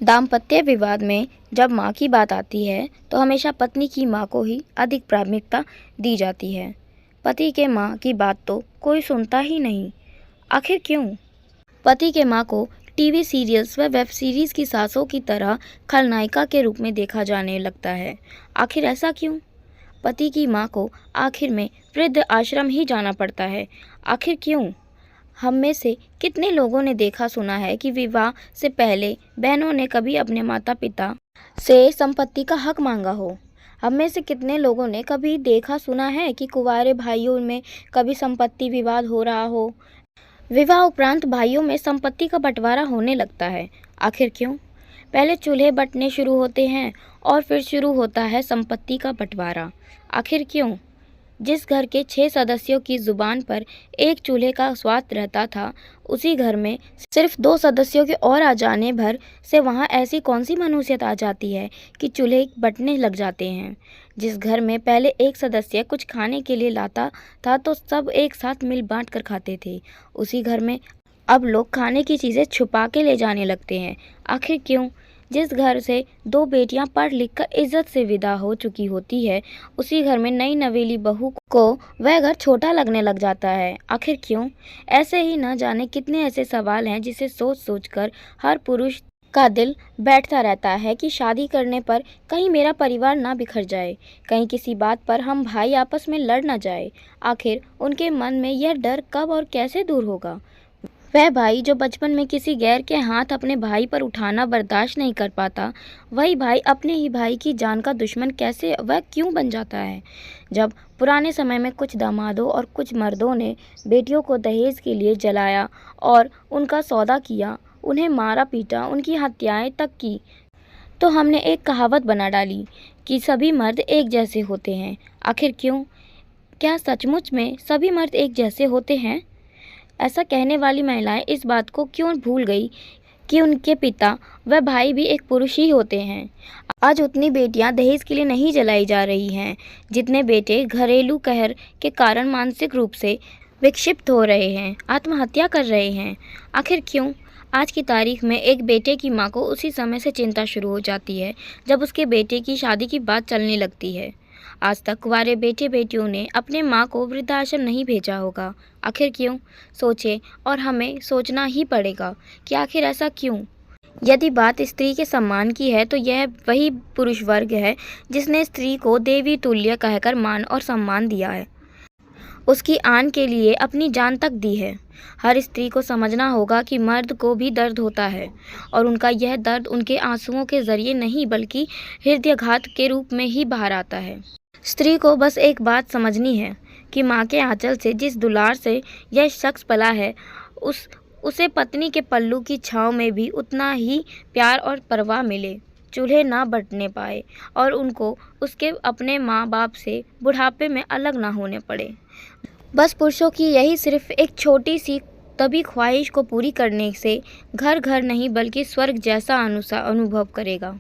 दाम्पत्य विवाद में जब माँ की बात आती है तो हमेशा पत्नी की माँ को ही अधिक प्राथमिकता दी जाती है। पति के माँ की बात तो कोई सुनता ही नहीं। आखिर क्यों? पति के माँ को टीवी सीरियल्स व वेब सीरीज की सासों की तरह खलनायिका के रूप में देखा जाने लगता है। आखिर ऐसा क्यों? पति की माँ को आखिर में वृद्ध आश्रम ही जाना पड़ता है। आखिर क्यों? हम में से कितने लोगों ने देखा सुना है कि विवाह से पहले बहनों ने कभी अपने माता पिता से संपत्ति का हक मांगा हो। हम में से कितने लोगों ने कभी देखा सुना है कि कुंवारे भाइयों में कभी संपत्ति विवाद हो रहा हो। विवाह उपरांत भाइयों में संपत्ति का बंटवारा होने लगता है। आखिर क्यों? पहले चूल्हे बंटने शुरू होते हैं और फिर शुरू होता है संपत्ति का बंटवारा। आखिर क्यों? जिस घर के 6 सदस्यों की जुबान पर एक चूल्हे का स्वाद रहता था, उसी घर में सिर्फ 2 सदस्यों के और आ जाने भर से वहाँ ऐसी कौन सी मनुष्यत आ जाती है कि चूल्हे बंटने लग जाते हैं। जिस घर में पहले एक सदस्य कुछ खाने के लिए लाता था तो सब एक साथ मिल बांट कर खाते थे, उसी घर में अब लोग खाने की चीज़ें छुपा के ले जाने लगते हैं। आखिर क्यों? जिस घर से 2 बेटियां पढ़ लिख कर इज्जत से विदा हो चुकी होती है, उसी घर में नई नवेली बहू को वह घर छोटा लगने लग जाता है। आखिर क्यों? ऐसे ही न जाने कितने ऐसे सवाल हैं जिसे सोच सोच कर हर पुरुष का दिल बैठता रहता है कि शादी करने पर कहीं मेरा परिवार ना बिखर जाए, कहीं किसी बात पर हम भाई आपस में लड़ ना जाए। आखिर उनके मन में यह डर कब और कैसे दूर होगा? वह भाई जो बचपन में किसी गैर के हाथ अपने भाई पर उठाना बर्दाश्त नहीं कर पाता, वही भाई अपने ही भाई की जान का दुश्मन कैसे वह क्यों बन जाता है? जब पुराने समय में कुछ दामादों और कुछ मर्दों ने बेटियों को दहेज के लिए जलाया और उनका सौदा किया, उन्हें मारा पीटा, उनकी हत्याएं तक की, तो हमने एक कहावत बना डाली कि सभी मर्द एक जैसे होते हैं। आखिर क्यों? क्या सचमुच में सभी मर्द एक जैसे होते हैं? ऐसा कहने वाली महिलाएं इस बात को क्यों भूल गई कि उनके पिता व भाई भी एक पुरुष ही होते हैं। आज उतनी बेटियां दहेज के लिए नहीं जलाई जा रही हैं जितने बेटे घरेलू कहर के कारण मानसिक रूप से विक्षिप्त हो रहे हैं, आत्महत्या कर रहे हैं। आखिर क्यों? आज की तारीख में एक बेटे की मां को उसी समय से चिंता शुरू हो जाती है जब उसके बेटे की शादी की बात चलने लगती है। आज तक कुंवारे बेटे बेटियों ने अपने माँ को वृद्धाश्रम नहीं भेजा होगा। आखिर क्यों? सोचें और हमें सोचना ही पड़ेगा कि आखिर ऐसा क्यों? यदि बात स्त्री के सम्मान की है तो यह वही पुरुष वर्ग है जिसने स्त्री को देवी तुल्य कहकर मान और सम्मान दिया है, उसकी आन के लिए अपनी जान तक दी है। हर स्त्री को समझना होगा कि मर्द को भी दर्द होता है और उनका यह दर्द उनके आंसुओं के जरिए नहीं बल्कि हृदयाघात के रूप में ही बाहर आता है। स्त्री को बस एक बात समझनी है कि माँ के आंचल से जिस दुलार से यह शख्स पला है, उसे पत्नी के पल्लू की छाँव में भी उतना ही प्यार और परवाह मिले। चूल्हे ना बंटने पाए और उनको उसके अपने माँ बाप से बुढ़ापे में अलग ना होने पड़े। बस पुरुषों की यही सिर्फ एक छोटी सी तभी ख्वाहिश को पूरी करने से घर घर नहीं बल्कि स्वर्ग जैसा अनुभव करेगा।